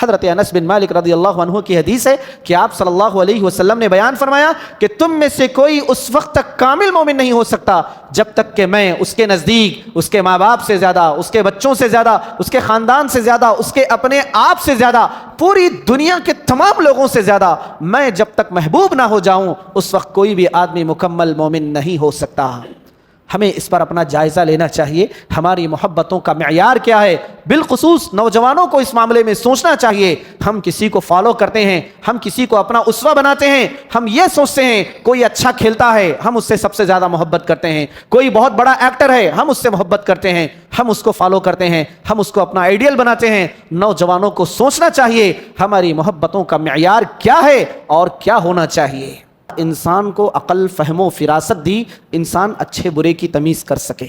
حضرت انس بن مالک رضی اللہ عنہ کی حدیث ہے کہ آپ صلی اللہ علیہ وسلم نے بیان فرمایا کہ تم میں سے کوئی اس وقت تک کامل مومن نہیں ہو سکتا جب تک کہ میں اس کے نزدیک اس کے ماں باپ سے زیادہ، اس کے بچوں سے زیادہ، اس کے خاندان سے زیادہ، اس کے اپنے آپ سے زیادہ، پوری دنیا کے تمام لوگوں سے زیادہ میں جب تک محبوب نہ ہو جاؤں اس وقت کوئی بھی آدمی مکمل مومن نہیں ہو سکتا۔ ہمیں اس پر اپنا جائزہ لینا چاہیے، ہماری محبتوں کا معیار کیا ہے؟ بالخصوص نوجوانوں کو اس معاملے میں سوچنا چاہیے۔ ہم کسی کو فالو کرتے ہیں، ہم کسی کو اپنا اسوہ بناتے ہیں، ہم یہ سوچتے ہیں کوئی اچھا کھیلتا ہے ہم اس سے سب سے زیادہ محبت کرتے ہیں، کوئی بہت بڑا ایکٹر ہے ہم اس سے محبت کرتے ہیں، ہم اس کو فالو کرتے ہیں، ہم اس کو اپنا آئیڈیل بناتے ہیں۔ نوجوانوں کو سوچنا چاہیے ہماری محبتوں کا معیار کیا ہے اور کیا ہونا چاہیے۔ انسان کو عقل، فہم و فراست دی انسان اچھے برے کی تمیز کر سکے۔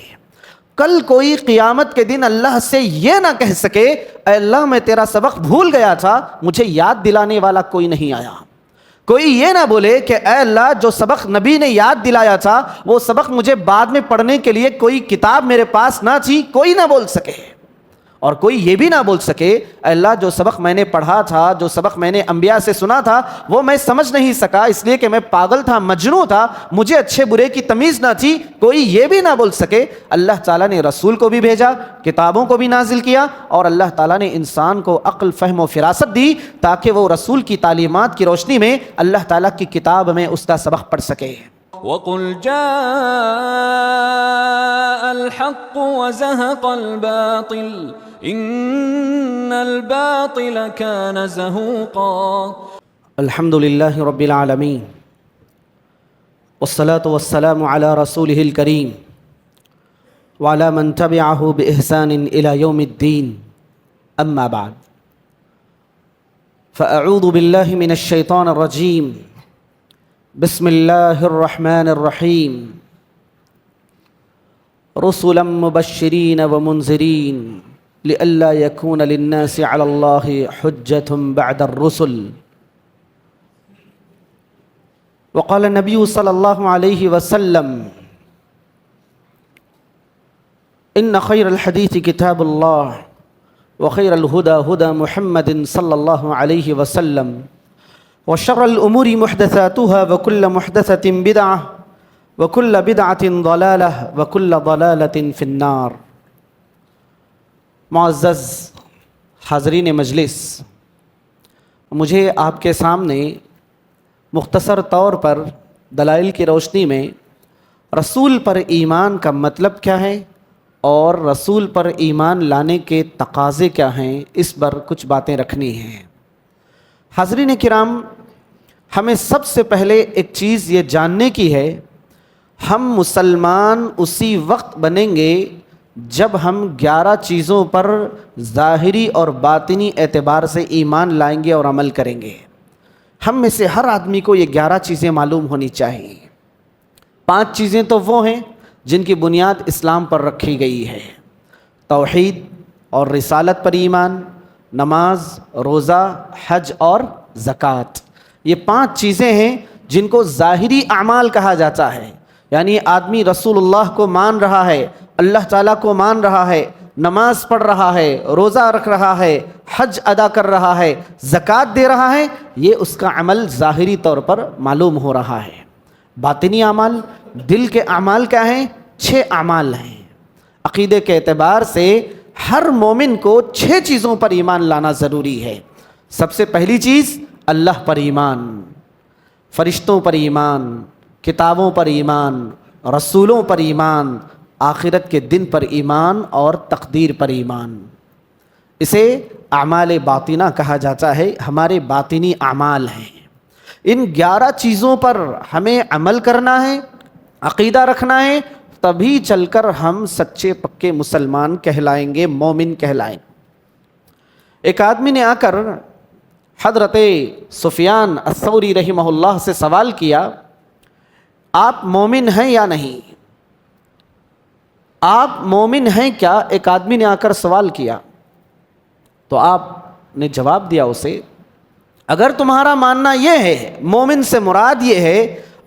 کل کوئی قیامت کے دن اللہ سے یہ نہ کہہ سکے اے اللہ میں تیرا سبق بھول گیا تھا، مجھے یاد دلانے والا کوئی نہیں آیا۔ کوئی یہ نہ بولے کہ اے اللہ جو سبق نبی نے یاد دلایا تھا وہ سبق مجھے بعد میں پڑھنے کے لیے کوئی کتاب میرے پاس نہ تھی، کوئی نہ بول سکے۔ اور کوئی یہ بھی نہ بول سکے اے اللہ جو سبق میں نے پڑھا تھا، جو سبق میں نے انبیاء سے سنا تھا وہ میں سمجھ نہیں سکا اس لیے کہ میں پاگل تھا، مجنون تھا، مجھے اچھے برے کی تمیز نہ تھی۔ کوئی یہ بھی نہ بول سکے۔ اللہ تعالیٰ نے رسول کو بھی بھیجا، کتابوں کو بھی نازل کیا، اور اللہ تعالیٰ نے انسان کو عقل، فہم و فراست دی تاکہ وہ رسول کی تعلیمات کی روشنی میں اللہ تعالیٰ کی کتاب میں اس کا سبق پڑھ سکے۔ وَقُلْ جَاءَ الْحَقُّ وَزَهَقَ الْبَاطِلُ إِنَّ الْبَاطِلَ كَانَ زَهُوقًا۔ الحمد للہ رب العالمین والصلاة والسلام على رسوله الكریم وعلى من تبعه بإحسان إلى يوم الدین، اما بعد فأعوذ باللہ من الشیطان الرجیم، بسم اللہ الرحمن الرحیم، رسلا مبشرین ومنذرین لئلا یکون للناس علی اللہ حجة بعد الرسل۔ وقال النبی صلی اللہ علیہ وسلم ان خیر الحدیث کتاب اللہ وخیر الہدى ہدى محمد صلی اللہ علیہ وسلم وشر الامور محدثاتها وكل محدثة بدعة وكل بدعة ضلالة وكل ضلالة في النار۔ معزز حاضرین مجلس، مجھے آپ کے سامنے مختصر طور پر دلائل کی روشنی میں رسول پر ایمان کا مطلب کیا ہے اور رسول پر ایمان لانے کے تقاضے کیا ہیں اس پر کچھ باتیں رکھنی ہیں۔ حاضرین کرام، ہمیں سب سے پہلے ایک چیز یہ جاننے کی ہے، ہم مسلمان اسی وقت بنیں گے جب ہم 11 چیزوں پر ظاہری اور باطنی اعتبار سے ایمان لائیں گے اور عمل کریں گے۔ ہم میں سے ہر آدمی کو یہ 11 چیزیں معلوم ہونی چاہیے۔ 5 چیزیں تو وہ ہیں جن کی بنیاد اسلام پر رکھی گئی ہے: توحید اور رسالت پر ایمان، نماز، روزہ، حج اور زکوٰۃ۔ یہ 5 چیزیں ہیں جن کو ظاہری اعمال کہا جاتا ہے، یعنی آدمی رسول اللہ کو مان رہا ہے، اللہ تعالیٰ کو مان رہا ہے، نماز پڑھ رہا ہے، روزہ رکھ رہا ہے، حج ادا کر رہا ہے، زکوٰۃ دے رہا ہے، یہ اس کا عمل ظاہری طور پر معلوم ہو رہا ہے۔ باطنی اعمال، دل کے اعمال کیا ہیں؟ 6 اعمال ہیں۔ عقیدے کے اعتبار سے ہر مومن کو 6 چیزوں پر ایمان لانا ضروری ہے۔ سب سے پہلی چیز اللہ پر ایمان، فرشتوں پر ایمان، کتابوں پر ایمان، رسولوں پر ایمان، آخرت کے دن پر ایمان اور تقدیر پر ایمان۔ اسے اعمال باطنہ کہا جاتا ہے، ہمارے باطنی اعمال ہیں۔ ان 11 چیزوں پر ہمیں عمل کرنا ہے، عقیدہ رکھنا ہے، تبھی چل کر ہم سچے پکے مسلمان کہلائیں گے، مومن کہلائیں گے۔ ایک آدمی نے آ کر حضرت سفیان الثوری رحمہ اللہ سے سوال کیا، آپ مومن ہیں یا نہیں؟ آپ مومن ہیں کیا؟ ایک آدمی نے آ کر سوال کیا تو آپ نے جواب دیا اسے، اگر تمہارا ماننا یہ ہے، مومن سے مراد یہ ہے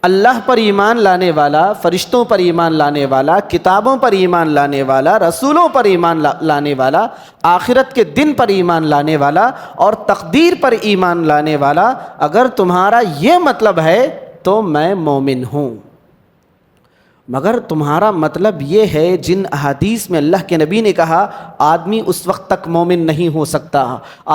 اللہ پر ایمان لانے والا، فرشتوں پر ایمان لانے والا، کتابوں پر ایمان لانے والا، رسولوں پر ایمان لانے والا، آخرت کے دن پر ایمان لانے والا اور تقدیر پر ایمان لانے والا، اگر تمہارا یہ مطلب ہے تو میں مومن ہوں۔ مگر تمہارا مطلب یہ ہے جن احادیث میں اللہ کے نبی نے کہا آدمی اس وقت تک مومن نہیں ہو سکتا،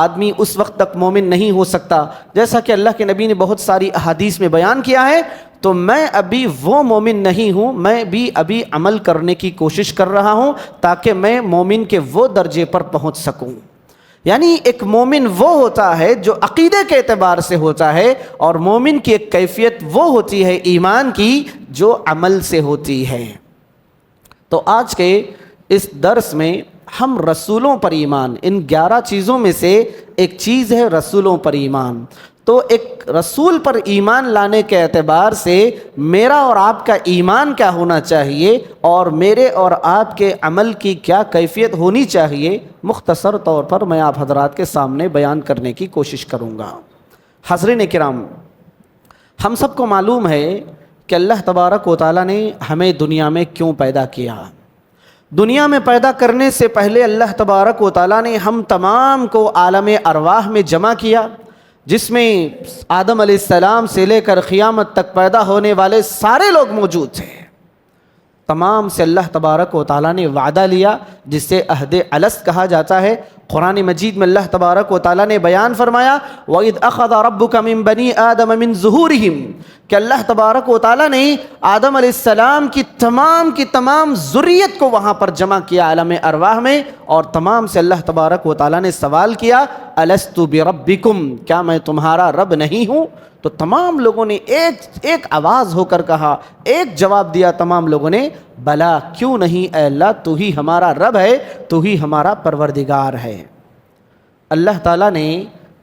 آدمی اس وقت تک مومن نہیں ہو سکتا، جیسا کہ اللہ کے نبی نے بہت ساری احادیث میں بیان کیا ہے، تو میں ابھی وہ مومن نہیں ہوں، میں بھی ابھی عمل کرنے کی کوشش کر رہا ہوں تاکہ میں مومن کے وہ درجے پر پہنچ سکوں۔ یعنی ایک مومن وہ ہوتا ہے جو عقیدے کے اعتبار سے ہوتا ہے، اور مومن کی ایک کیفیت وہ ہوتی ہے ایمان کی جو عمل سے ہوتی ہے۔ تو آج کے اس درس میں ہم رسولوں پر ایمان، ان 11 چیزوں میں سے ایک چیز ہے رسولوں پر ایمان۔ تو ایک رسول پر ایمان لانے کے اعتبار سے میرا اور آپ کا ایمان کیا ہونا چاہیے اور میرے اور آپ کے عمل کی کیا کیفیت ہونی چاہیے، مختصر طور پر میں آپ حضرات کے سامنے بیان کرنے کی کوشش کروں گا۔ حاضرین کرام، ہم سب کو معلوم ہے کہ اللہ تبارک و تعالیٰ نے ہمیں دنیا میں کیوں پیدا کیا۔ دنیا میں پیدا کرنے سے پہلے اللہ تبارک و تعالیٰ نے ہم تمام کو عالم ارواح میں جمع کیا، جس میں آدم علیہ السلام سے لے کر قیامت تک پیدا ہونے والے سارے لوگ موجود تھے۔ تمام سے اللہ تبارک و تعالیٰ نے وعدہ لیا، جس سے عہد الست کہا جاتا ہے۔ قرآن مجید میں اللہ تبارک و تعالیٰ نے بیان فرمایا وَإِذْ أَخَذَ رَبُّكَ مِن بَنِي آدَمَ مِن ظُهُورِهِمْ، کہ اللہ تبارک و تعالیٰ نے آدم علیہ السلام کی تمام ذریت کو وہاں پر جمع کیا عالم ارواح میں، اور تمام سے اللہ تبارک و تعالیٰ نے سوال کیا أَلَسْتُ بِرَبِّكُمْ، کیا میں تمہارا رب نہیں ہوں؟ تو تمام لوگوں نے ایک آواز ہو کر کہا، ایک جواب دیا تمام لوگوں نے، بلا کیوں نہیں اے اللہ، تو ہی ہمارا رب ہے، تو ہی ہمارا پروردگار ہے۔ اللہ تعالیٰ نے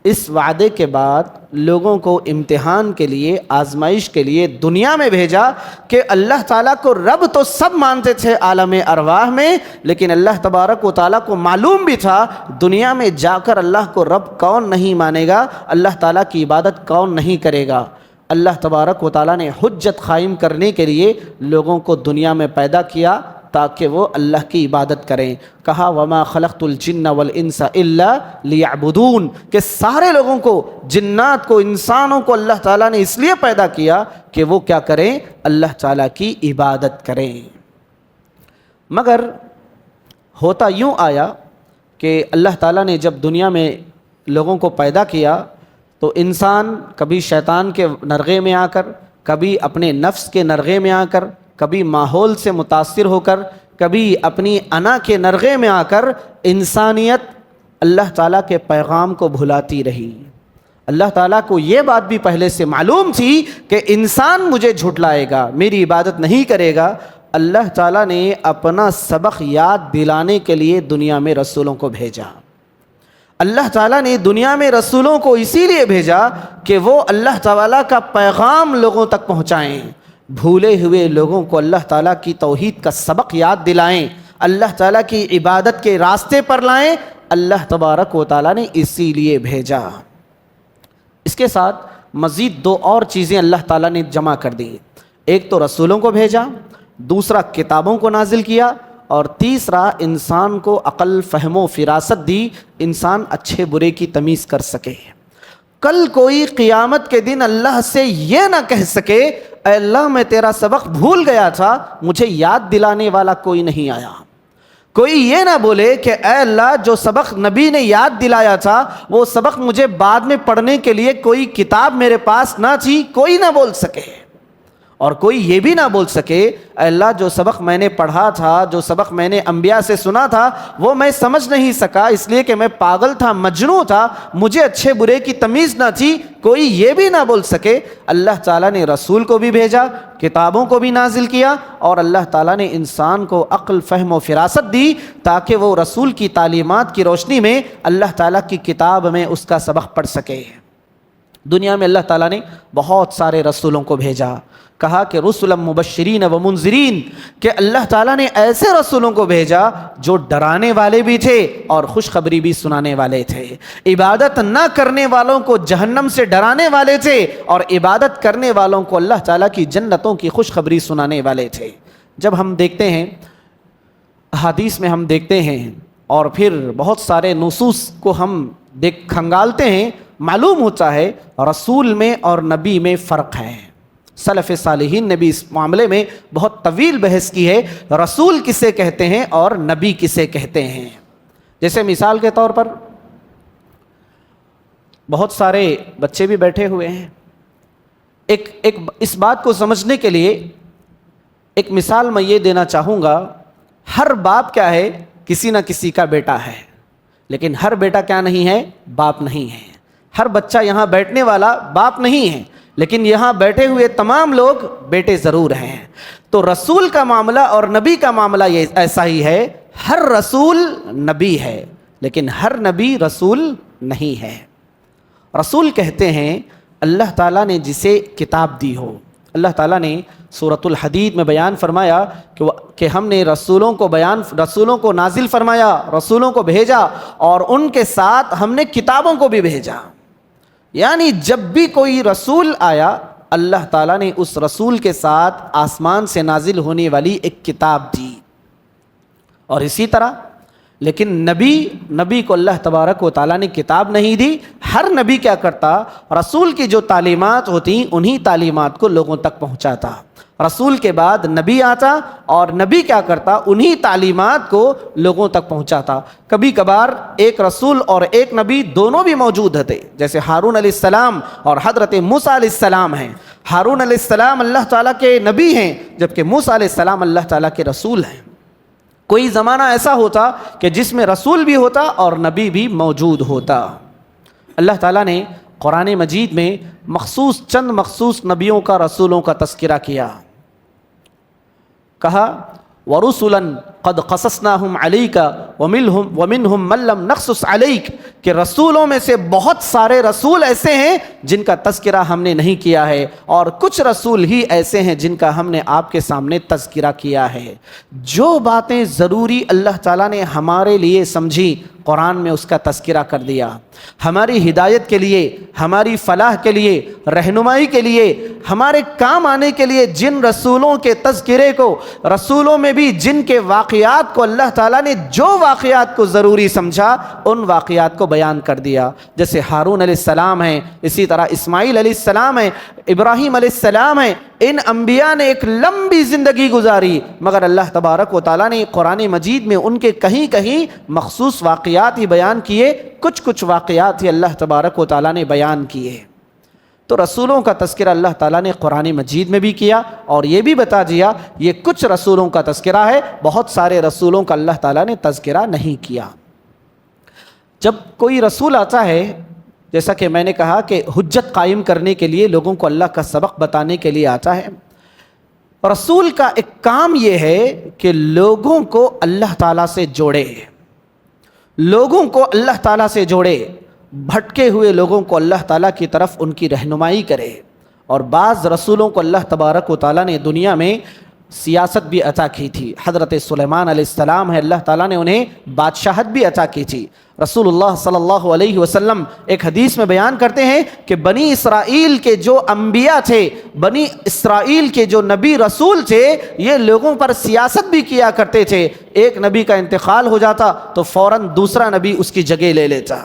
اس وعدے کے بعد لوگوں کو امتحان کے لیے، آزمائش کے لیے دنیا میں بھیجا کہ اللہ تعالیٰ کو رب تو سب مانتے تھے عالم ارواح میں، لیکن اللہ تبارک و تعالیٰ کو معلوم بھی تھا دنیا میں جا کر اللہ کو رب کون نہیں مانے گا، اللہ تعالیٰ کی عبادت کون نہیں کرے گا۔ اللہ تبارک و تعالیٰ نے حجت قائم کرنے کے لیے لوگوں کو دنیا میں پیدا کیا تاکہ وہ اللہ کی عبادت کریں۔ کہا وَمَا خَلَقْتُ الْجِنَّ وَالْإِنسَ إِلَّا لِيَعْبُدُونَ، کہ سارے لوگوں کو، جنات کو، انسانوں کو اللہ تعالیٰ نے اس لیے پیدا کیا کہ وہ کیا کریں، اللہ تعالیٰ کی عبادت کریں۔ مگر ہوتا یوں آیا کہ اللہ تعالیٰ نے جب دنیا میں لوگوں کو پیدا کیا تو انسان کبھی شیطان کے نرغے میں آ کر، کبھی اپنے نفس کے نرغے میں آ کر، کبھی ماحول سے متاثر ہو کر، کبھی اپنی انا کے نرغے میں آ کر انسانیت اللہ تعالیٰ کے پیغام کو بھلاتی رہی۔ اللہ تعالیٰ کو یہ بات بھی پہلے سے معلوم تھی کہ انسان مجھے جھٹلائے گا، میری عبادت نہیں کرے گا۔ اللہ تعالیٰ نے اپنا سبق یاد دلانے کے لیے دنیا میں رسولوں کو بھیجا۔ اللہ تعالیٰ نے دنیا میں رسولوں کو اسی لیے بھیجا کہ وہ اللہ تعالیٰ کا پیغام لوگوں تک پہنچائیں، بھولے ہوئے لوگوں کو اللہ تعالیٰ کی توحید کا سبق یاد دلائیں، اللہ تعالیٰ کی عبادت کے راستے پر لائیں۔ اللہ تبارک و تعالیٰ نے اسی لیے بھیجا۔ اس کے ساتھ مزید 2 اور چیزیں اللہ تعالیٰ نے جمع کر دی، ایک تو رسولوں کو بھیجا، دوسرا کتابوں کو نازل کیا، اور تیسرا انسان کو عقل، فہم و فراست دی، انسان اچھے برے کی تمیز کر سکے۔ کل کوئی قیامت کے دن اللہ سے یہ نہ کہہ سکے اے اللہ میں تیرا سبق بھول گیا تھا، مجھے یاد دلانے والا کوئی نہیں آیا۔ کوئی یہ نہ بولے کہ اے اللہ جو سبق نبی نے یاد دلایا تھا وہ سبق مجھے بعد میں پڑھنے کے لیے کوئی کتاب میرے پاس نہ تھی، کوئی نہ بول سکے۔ اور کوئی یہ بھی نہ بول سکے اے اللہ جو سبق میں نے پڑھا تھا، جو سبق میں نے انبیاء سے سنا تھا وہ میں سمجھ نہیں سکا، اس لیے کہ میں پاگل تھا، مجنون تھا، مجھے اچھے برے کی تمیز نہ تھی، کوئی یہ بھی نہ بول سکے۔ اللہ تعالیٰ نے رسول کو بھی بھیجا، کتابوں کو بھی نازل کیا، اور اللہ تعالیٰ نے انسان کو عقل، فہم و فراست دی تاکہ وہ رسول کی تعلیمات کی روشنی میں اللہ تعالیٰ کی کتاب میں اس کا سبق پڑھ سکے۔ دنیا میں اللہ تعالیٰ نے بہت سارے رسولوں کو بھیجا، کہا کہ رسلا مبشرین و منذرین، کہ اللہ تعالیٰ نے ایسے رسولوں کو بھیجا جو ڈرانے والے بھی تھے اور خوشخبری بھی سنانے والے تھے، عبادت نہ کرنے والوں کو جہنم سے ڈرانے والے تھے اور عبادت کرنے والوں کو اللہ تعالیٰ کی جنتوں کی خوشخبری سنانے والے تھے۔ جب ہم دیکھتے ہیں احادیث میں ہم دیکھتے ہیں اور پھر بہت سارے نصوص کو ہم کھنگالتے ہیں، معلوم ہوتا ہے رسول میں اور نبی میں فرق ہے۔ سلف صالحین نے بھی اس معاملے میں بہت طویل بحث کی ہے، رسول کسے کہتے ہیں اور نبی کسے کہتے ہیں۔ جیسے مثال کے طور پر بہت سارے بچے بھی بیٹھے ہوئے ہیں، ایک اس بات کو سمجھنے کے لیے ایک مثال میں یہ دینا چاہوں گا، ہر باپ کیا ہے، کسی نہ کسی کا بیٹا ہے، لیکن ہر بیٹا کیا نہیں ہے، باپ نہیں ہے۔ ہر بچہ یہاں بیٹھنے والا باپ نہیں ہے، لیکن یہاں بیٹھے ہوئے تمام لوگ بیٹے ضرور ہیں۔ تو رسول کا معاملہ اور نبی کا معاملہ یہ ایسا ہی ہے، ہر رسول نبی ہے لیکن ہر نبی رسول نہیں ہے۔ رسول کہتے ہیں اللہ تعالیٰ نے جسے کتاب دی ہو۔ اللہ تعالیٰ نے سورۃ الحدید میں بیان فرمایا کہ ہم نے رسولوں کو نازل فرمایا، رسولوں کو بھیجا اور ان کے ساتھ ہم نے کتابوں کو بھی بھیجا۔ یعنی جب بھی کوئی رسول آیا اللہ تعالیٰ نے اس رسول کے ساتھ آسمان سے نازل ہونے والی ایک کتاب دی، اور اسی طرح لیکن نبی کو اللہ تبارک و تعالیٰ نے کتاب نہیں دی۔ ہر نبی کیا کرتا، رسول کی جو تعلیمات ہوتی انہی تعلیمات کو لوگوں تک پہنچاتا۔ رسول کے بعد نبی آتا اور نبی کیا کرتا، انہی تعلیمات کو لوگوں تک پہنچاتا۔ کبھی کبھار ایک رسول اور ایک نبی دونوں بھی موجود تھے، جیسے ہارون علیہ السلام اور حضرت موسیٰ علیہ السلام ہیں۔ ہارون علیہ السلام اللہ تعالیٰ کے نبی ہیں، جبکہ موسیٰ علیہ السلام اللہ تعالیٰ کے رسول ہیں۔ کوئی زمانہ ایسا ہوتا کہ جس میں رسول بھی ہوتا اور نبی بھی موجود ہوتا۔ اللہ تعالیٰ نے قرآن مجید میں چند مخصوص نبیوں کا، رسولوں کا تذکرہ کیا، کہا وَرُسُلًا قَدْ قَصَصْنَاهُمْ عَلَيْكَ وَمِنْهُمْ مَن لَّمْ نَقْصُصْ عَلَيْكَ، کہ رسولوں میں سے بہت سارے رسول ایسے ہیں جن کا تذکرہ ہم نے نہیں کیا ہے، اور کچھ رسول ہی ایسے ہیں جن کا ہم نے آپ کے سامنے تذکرہ کیا ہے۔ جو باتیں ضروری اللہ تعالیٰ نے ہمارے لیے سمجھی قرآن میں اس کا تذکرہ کر دیا۔ ہماری ہدایت کے لیے، ہماری فلاح کے لیے، رہنمائی کے لیے، ہمارے کام آنے کے لیے جن رسولوں کے تذکرے کو، رسولوں میں بھی جن کے واقعات کو اللہ تعالیٰ نے جو واقعات کو ضروری سمجھا ان واقعات کو بیان کر دیا۔ جیسے ہارون علیہ السلام ہیں، اسی طرح اسماعیل علیہ السلام ہیں، ابراہیم علیہ السلام ہیں۔ ان انبیاء نے ایک لمبی زندگی گزاری، مگر اللہ تبارک و تعالیٰ نے قرآن مجید میں ان کے کہیں کہیں مخصوص واقعات ہی بیان کیے، کچھ واقعات ہی اللہ تبارک و تعالیٰ نے بیان کیے۔ تو رسولوں کا تذکرہ اللہ تعالیٰ نے قرآن مجید میں بھی کیا اور یہ بھی بتا دیا یہ کچھ رسولوں کا تذکرہ ہے، بہت سارے رسولوں کا اللہ تعالیٰ نے تذکرہ نہیں کیا۔ جب کوئی رسول آتا ہے، جیسا کہ میں نے کہا کہ حجت قائم کرنے کے لیے، لوگوں کو اللہ کا سبق بتانے کے لیے آتا ہے، رسول کا ایک کام یہ ہے کہ لوگوں کو اللہ تعالیٰ سے جوڑے، لوگوں کو اللہ تعالیٰ سے جوڑے، بھٹکے ہوئے لوگوں کو اللہ تعالیٰ کی طرف ان کی رہنمائی کرے۔ اور بعض رسولوں کو اللہ تبارک و تعالیٰ نے دنیا میں سیاست بھی عطا کی تھی۔ حضرت سلیمان علیہ السلام ہے، اللہ تعالیٰ نے انہیں بادشاہت بھی عطا کی تھی۔ رسول اللہ صلی اللہ علیہ وسلم ایک حدیث میں بیان کرتے ہیں کہ بنی اسرائیل کے جو انبیاء تھے، بنی اسرائیل کے جو نبی رسول تھے، یہ لوگوں پر سیاست بھی کیا کرتے تھے۔ ایک نبی کا انتقال ہو جاتا تو فوراً دوسرا نبی اس کی جگہ لے لیتا۔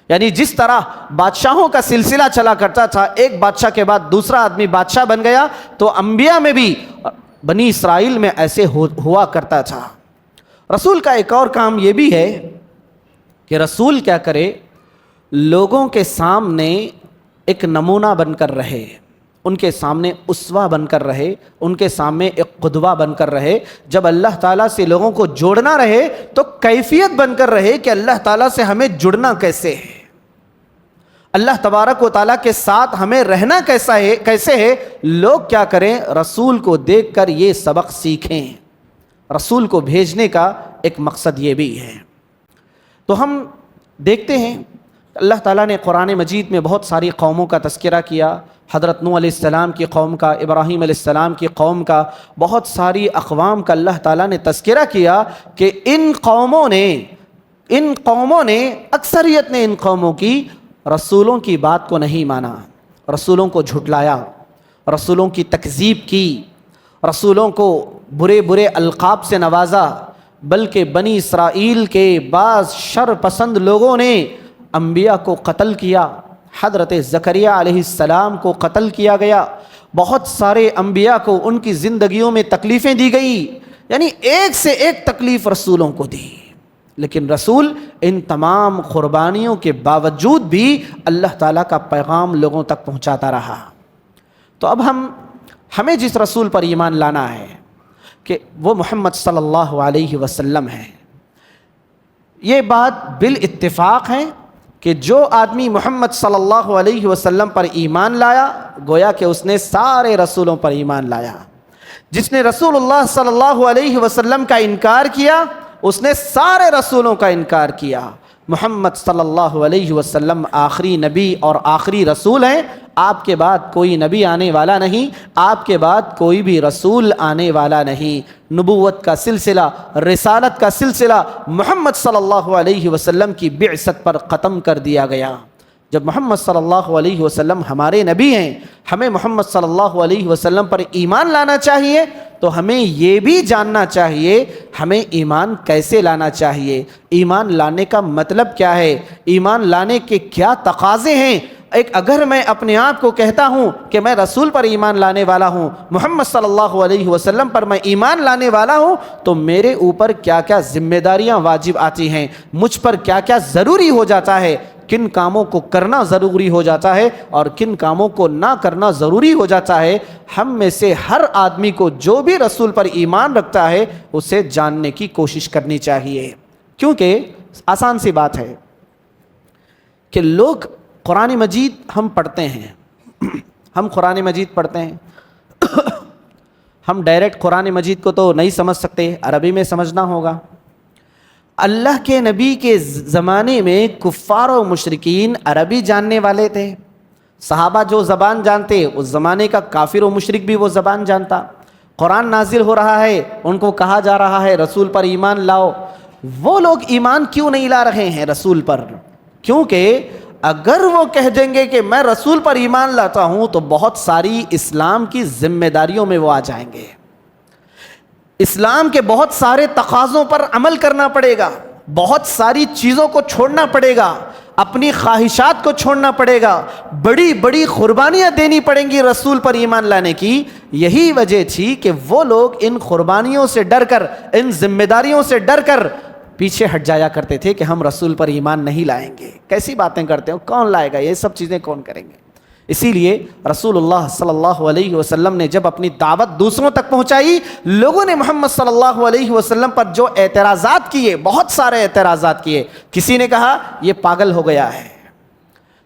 یعنی جس طرح بادشاہوں کا سلسلہ چلا کرتا تھا، ایک بادشاہ کے بعد دوسرا آدمی بادشاہ بن گیا، تو انبیاء میں بھی، بنی اسرائیل میں ایسے ہوا کرتا تھا۔ رسول کا ایک اور کام یہ بھی ہے کہ رسول کیا کرے، لوگوں کے سامنے ایک نمونہ بن کر رہے، ان کے سامنے اسوہ بن کر رہے، ان کے سامنے ایک قدوہ بن کر رہے۔ جب اللہ تعالیٰ سے لوگوں کو جوڑنا رہے تو کیفیت بن کر رہے کہ اللہ تعالیٰ سے ہمیں جڑنا کیسے ہے، اللہ تبارک و تعالیٰ کے ساتھ ہمیں رہنا کیسے ہے۔ لوگ کیا کریں، رسول کو دیکھ کر یہ سبق سیکھیں۔ رسول کو بھیجنے کا ایک مقصد یہ بھی ہے۔ تو ہم دیکھتے ہیں اللہ تعالیٰ نے قرآن مجید میں بہت ساری قوموں کا تذکرہ کیا، حضرت نوح علیہ السلام کی قوم کا، ابراہیم علیہ السلام کی قوم کا، بہت ساری اقوام کا اللہ تعالیٰ نے تذکرہ کیا کہ ان قوموں نے اکثریت نے ان قوموں کی رسولوں کی بات کو نہیں مانا، رسولوں کو جھٹلایا، رسولوں کی تکذیب کی، رسولوں کو برے برے القاب سے نوازا، بلکہ بنی اسرائیل کے بعض شر پسند لوگوں نے انبیاء کو قتل کیا۔ حضرت زکریہ علیہ السلام کو قتل کیا گیا، بہت سارے انبیاء کو ان کی زندگیوں میں تکلیفیں دی گئی، یعنی ایک سے ایک تکلیف رسولوں کو دی، لیکن رسول ان تمام قربانیوں کے باوجود بھی اللہ تعالیٰ کا پیغام لوگوں تک پہنچاتا رہا۔ تو اب ہمیں جس رسول پر ایمان لانا ہے کہ وہ محمد صلی اللہ علیہ وسلم ہے، یہ بات بالاتفاق ہے کہ جو آدمی محمد صلی اللہ علیہ وسلم پر ایمان لایا گویا کہ اس نے سارے رسولوں پر ایمان لایا۔ جس نے رسول اللہ صلی اللہ علیہ وسلم کا انکار کیا اس نے سارے رسولوں کا انکار کیا۔ محمد صلی اللہ علیہ وسلم آخری نبی اور آخری رسول ہیں، آپ کے بعد کوئی نبی آنے والا نہیں، آپ کے بعد کوئی بھی رسول آنے والا نہیں۔ نبوت کا سلسلہ، رسالت کا سلسلہ محمد صلی اللہ علیہ وسلم کی بعثت پر ختم کر دیا گیا۔ جب محمد صلی اللہ علیہ وسلم ہمارے نبی ہیں، ہمیں محمد صلی اللہ علیہ وسلم پر ایمان لانا چاہیے، تو ہمیں یہ بھی جاننا چاہیے ہمیں ایمان کیسے لانا چاہیے، ایمان لانے کا مطلب کیا ہے، ایمان لانے کے کیا تقاضے ہیں۔ اگر میں اپنے آپ کو کہتا ہوں کہ میں رسول پر ایمان لانے والا ہوں، محمد صلی اللہ علیہ وسلم پر میں ایمان لانے والا ہوں، تو میرے اوپر کیا کیا ذمہ داریاں واجب آتی ہیں، مجھ پر کیا کیا ضروری ہو جاتا ہے، کن کاموں کو کرنا ضروری ہو جاتا ہے اور کن کاموں کو نہ کرنا ضروری ہو جاتا ہے۔ ہم میں سے ہر آدمی کو جو بھی رسول پر ایمان رکھتا ہے اسے جاننے کی کوشش کرنی چاہیے، کیونکہ آسان سی بات ہے کہ لوگ قرآن مجید ہم پڑھتے ہیں، ہم قرآن مجید پڑھتے ہیں، ہم ڈائریکٹ قرآن مجید کو تو نہیں سمجھ سکتے، عربی میں سمجھنا ہوگا۔ اللہ کے نبی کے زمانے میں کفار و مشرکین عربی جاننے والے تھے، صحابہ جو زبان جانتے اس زمانے کا کافر و مشرک بھی وہ زبان جانتا۔ قرآن نازل ہو رہا ہے، ان کو کہا جا رہا ہے رسول پر ایمان لاؤ، وہ لوگ ایمان کیوں نہیں لا رہے ہیں رسول پر؟ کیونکہ اگر وہ کہہ دیں گے کہ میں رسول پر ایمان لاتا ہوں تو بہت ساری اسلام کی ذمہ داریوں میں وہ آ جائیں گے، اسلام کے بہت سارے تقاضوں پر عمل کرنا پڑے گا، بہت ساری چیزوں کو چھوڑنا پڑے گا، اپنی خواہشات کو چھوڑنا پڑے گا، بڑی بڑی قربانیاں دینی پڑیں گی رسول پر ایمان لانے کی۔ یہی وجہ تھی کہ وہ لوگ ان قربانیوں سے ڈر کر، ان ذمہ داریوں سے ڈر کر پیچھے ہٹ جایا کرتے تھے کہ ہم رسول پر ایمان نہیں لائیں گے، کیسی باتیں کرتے ہو، کون لائے گا، یہ سب چیزیں کون کریں گے۔ اسی لیے رسول اللہ صلی اللہ علیہ وسلم نے جب اپنی دعوت دوسروں تک پہنچائی، لوگوں نے محمد صلی اللہ علیہ وسلم پر جو اعتراضات کیے، بہت سارے اعتراضات کیے۔ کسی نے کہا یہ پاگل ہو گیا ہے،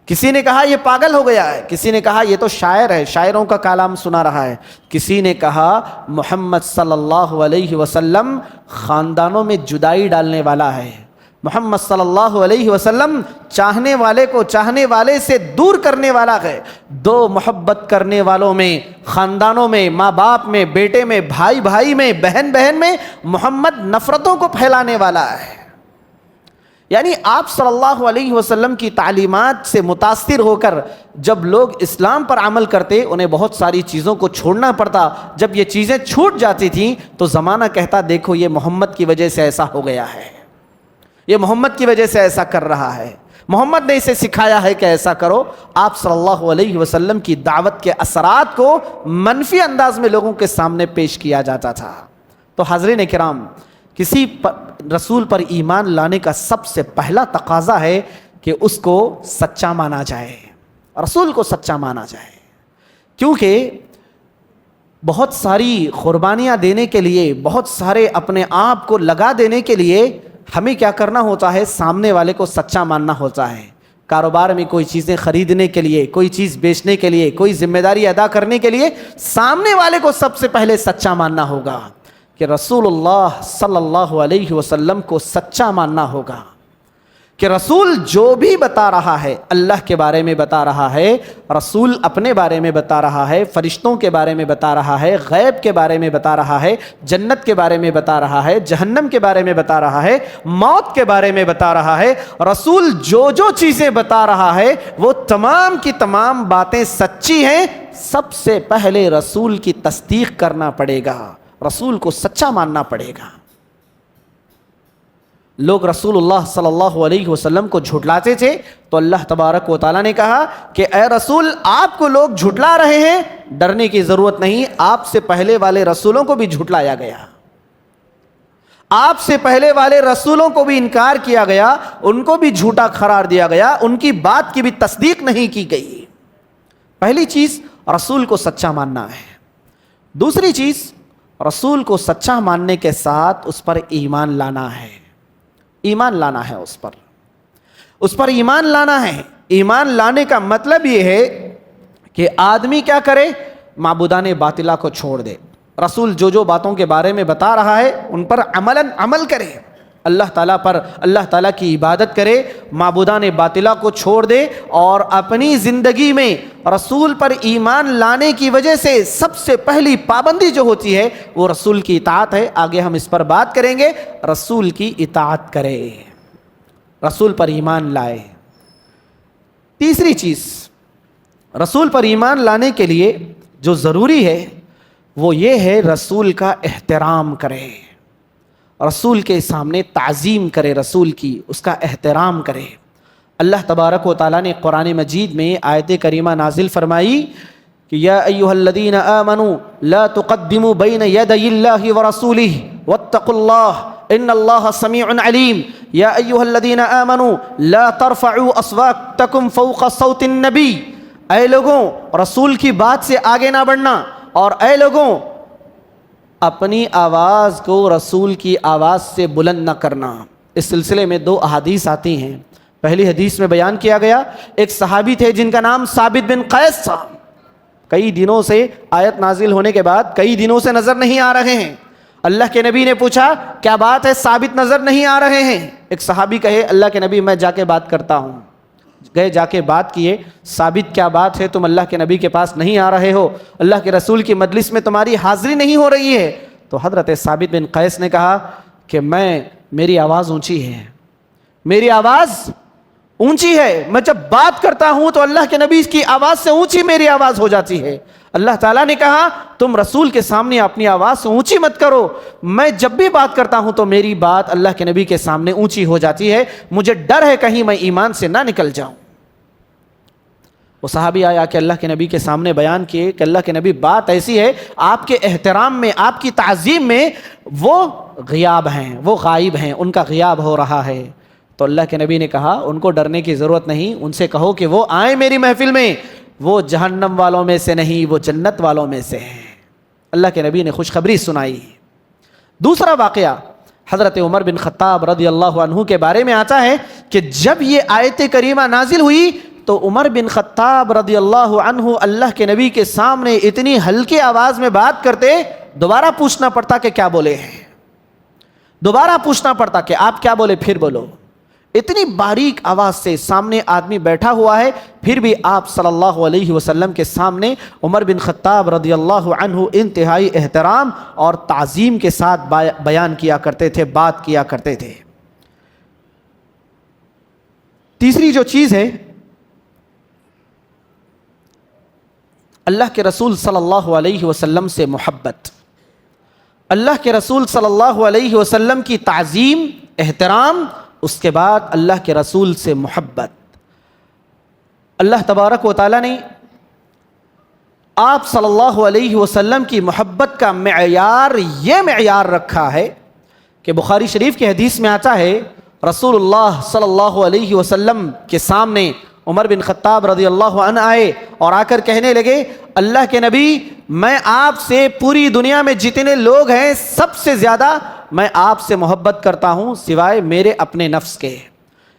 کسی نے کہا یہ پاگل ہو گیا ہے، کسی نے کہا یہ تو شاعر ہے، شاعروں کا کلام سنا رہا ہے، کسی نے کہا محمد صلی اللہ علیہ وسلم خاندانوں میں جدائی ڈالنے والا ہے، محمد صلی اللہ علیہ وسلم چاہنے والے کو چاہنے والے سے دور کرنے والا ہے، دو محبت کرنے والوں میں، خاندانوں میں، ماں باپ میں، بیٹے میں، بھائی بھائی میں، بہن بہن میں محمد نفرتوں کو پھیلانے والا ہے۔ یعنی آپ صلی اللہ علیہ وسلم کی تعلیمات سے متاثر ہو کر جب لوگ اسلام پر عمل کرتے انہیں بہت ساری چیزوں کو چھوڑنا پڑتا، جب یہ چیزیں چھوٹ جاتی تھیں تو زمانہ کہتا دیکھو یہ محمد کی وجہ سے ایسا ہو گیا ہے، یہ محمد کی وجہ سے ایسا کر رہا ہے، محمد نے اسے سکھایا ہے کہ ایسا کرو۔ آپ صلی اللہ علیہ وسلم کی دعوت کے اثرات کو منفی انداز میں لوگوں کے سامنے پیش کیا جاتا تھا۔ تو حاضرین کرام، کسی رسول پر ایمان لانے کا سب سے پہلا تقاضا ہے کہ اس کو سچا مانا جائے، رسول کو سچا مانا جائے، کیونکہ بہت ساری قربانیاں دینے کے لیے، بہت سارے اپنے آپ کو لگا دینے کے لیے ہمیں کیا کرنا ہوتا ہے، سامنے والے کو سچا ماننا ہوتا ہے۔ کاروبار میں کوئی چیزیں خریدنے کے لیے، کوئی چیز بیچنے کے لیے، کوئی ذمہ داری ادا کرنے کے لیے سامنے والے کو سب سے پہلے سچا ماننا ہوگا کہ رسول اللہ صلی اللہ علیہ وسلم کو سچا ماننا ہوگا۔ کہ رسول جو بھی بتا رہا ہے اللہ کے بارے میں بتا رہا ہے، رسول اپنے بارے میں بتا رہا ہے، فرشتوں کے بارے میں بتا رہا ہے، غیب کے بارے میں بتا رہا ہے، جنت کے بارے میں بتا رہا ہے، جہنم کے بارے میں بتا رہا ہے، موت کے بارے میں بتا رہا ہے۔ رسول جو جو چیزیں بتا رہا ہے وہ تمام کی تمام باتیں سچی ہیں۔ سب سے پہلے رسول کی تصدیق کرنا پڑے گا، رسول کو سچا ماننا پڑے گا۔ لوگ رسول اللہ صلی اللہ علیہ وسلم کو جھٹلاتے تھے تو اللہ تبارک و تعالیٰ نے کہا کہ اے رسول، آپ کو لوگ جھٹلا رہے ہیں، ڈرنے کی ضرورت نہیں، آپ سے پہلے والے رسولوں کو بھی جھٹلایا گیا، آپ سے پہلے والے رسولوں کو بھی انکار کیا گیا، ان کو بھی جھوٹا قرار دیا گیا، ان کی بات کی بھی تصدیق نہیں کی گئی۔ پہلی چیز رسول کو سچا ماننا ہے۔ دوسری چیز رسول کو سچا ماننے کے ساتھ اس پر ایمان لانا ہے، ایمان لانا ہے، اس پر ایمان لانا ہے۔ ایمان لانے کا مطلب یہ ہے کہ آدمی کیا کرے؟ معبودان باطلہ کو چھوڑ دے، رسول جو جو باتوں کے بارے میں بتا رہا ہے ان پر عمل کرے، اللہ تعالیٰ کی عبادت کرے، معبودان باطلہ کو چھوڑ دے، اور اپنی زندگی میں رسول پر ایمان لانے کی وجہ سے سب سے پہلی پابندی جو ہوتی ہے وہ رسول کی اطاعت ہے۔ آگے ہم اس پر بات کریں گے۔ رسول کی اطاعت کرے، رسول پر ایمان لائے۔ تیسری چیز رسول پر ایمان لانے کے لیے جو ضروری ہے وہ یہ ہے رسول کا احترام کرے، رسول کے سامنے تعظیم کرے، رسول کی اس کا احترام کرے۔ اللہ تبارک و تعالیٰ نے قرآن مجید میں آیت کریمہ نازل فرمائی کہ یا ایھا الذین آمنوا لا تقدموا بین یدی اللہ ورسولہ واتقوا اللہ ان اللہ سمیع علیم۔ یا ایھا الذین آمنوا لا ترفعوا اصواتکم فوق صوت النبی، اے لوگوں رسول کی بات سے آگے نہ بڑھنا، اور اے لوگوں اپنی آواز کو رسول کی آواز سے بلند نہ کرنا۔ اس سلسلے میں 2 احادیث آتی ہیں۔ پہلی حدیث میں بیان کیا گیا، ایک صحابی تھے جن کا نام ثابت بن قیس تھا، کئی دنوں سے آیت نازل ہونے کے بعد کئی دنوں سے نظر نہیں آ رہے ہیں۔ اللہ کے نبی نے پوچھا کیا بات ہے ثابت نظر نہیں آ رہے ہیں؟ ایک صحابی کہے اللہ کے نبی میں جا کے بات کرتا ہوں۔ گئے، جا کے بات کیے، ثابت کیا بات ہے، تم اللہ کے نبی کے پاس نہیں آ رہے ہو، اللہ کے رسول کی مجلس میں تمہاری حاضری نہیں ہو رہی ہے؟ تو حضرت ثابت بن قیس نے کہا کہ میری آواز اونچی ہے، میری آواز اونچی ہے، میں جب بات کرتا ہوں تو اللہ کے نبی کی آواز سے اونچی میری آواز ہو جاتی ہے۔ اللہ تعالیٰ نے کہا تم رسول کے سامنے اپنی آواز سے اونچی مت کرو، میں جب بھی بات کرتا ہوں تو میری بات اللہ کے نبی کے سامنے اونچی ہو جاتی ہے، مجھے ڈر ہے کہیں میں ایمان سے نہ نکل جاؤں۔ وہ صحابی آیا کہ اللہ کے نبی کے سامنے بیان کیے کہ اللہ کے نبی بات ایسی ہے، آپ کے احترام میں، آپ کی تعظیم میں وہ غیاب ہیں، وہ غائب ہیں، ان کا غیاب ہو رہا ہے۔ تو اللہ کے نبی نے کہا ان کو ڈرنے کی ضرورت نہیں، ان سے کہو کہ وہ آئیں میری محفل میں، وہ جہنم والوں میں سے نہیں، وہ جنت والوں میں سے ہیں۔ اللہ کے نبی نے خوشخبری سنائی۔ دوسرا واقعہ حضرت عمر بن خطاب رضی اللہ عنہ کے بارے میں آتا ہے کہ جب یہ آیت کریمہ نازل ہوئی تو عمر بن خطاب رضی اللہ عنہ اللہ کے نبی کے سامنے اتنی ہلکی آواز میں بات کرتے، دوبارہ پوچھنا پڑتا کہ کیا بولے ہیں، دوبارہ پوچھنا پڑتا کہ آپ کیا بولے پھر بولو۔ اتنی باریک آواز سے سامنے آدمی بیٹھا ہوا ہے، پھر بھی آپ صلی اللہ علیہ وسلم کے سامنے عمر بن خطاب رضی اللہ عنہ انتہائی احترام اور تعظیم کے ساتھ بیان کیا کرتے تھے، بات کیا کرتے تھے۔ تیسری جو چیز ہے، اللہ کے رسول صلی اللہ علیہ وسلم سے محبت، اللہ کے رسول صلی اللہ علیہ وسلم کی تعظیم، احترام، اس کے بعد اللہ کے رسول سے محبت۔ اللہ تبارک و تعالیٰ نے آپ صلی اللہ علیہ وسلم کی محبت کا معیار یہ معیار رکھا ہے کہ بخاری شریف کی حدیث میں آتا ہے رسول اللہ صلی اللہ علیہ وسلم کے سامنے عمر بن خطاب رضی اللہ عنہ آئے اور آ کر کہنے لگے اللہ کے نبی میں آپ سے پوری دنیا میں جتنے لوگ ہیں سب سے زیادہ میں آپ سے محبت کرتا ہوں سوائے میرے اپنے نفس کے،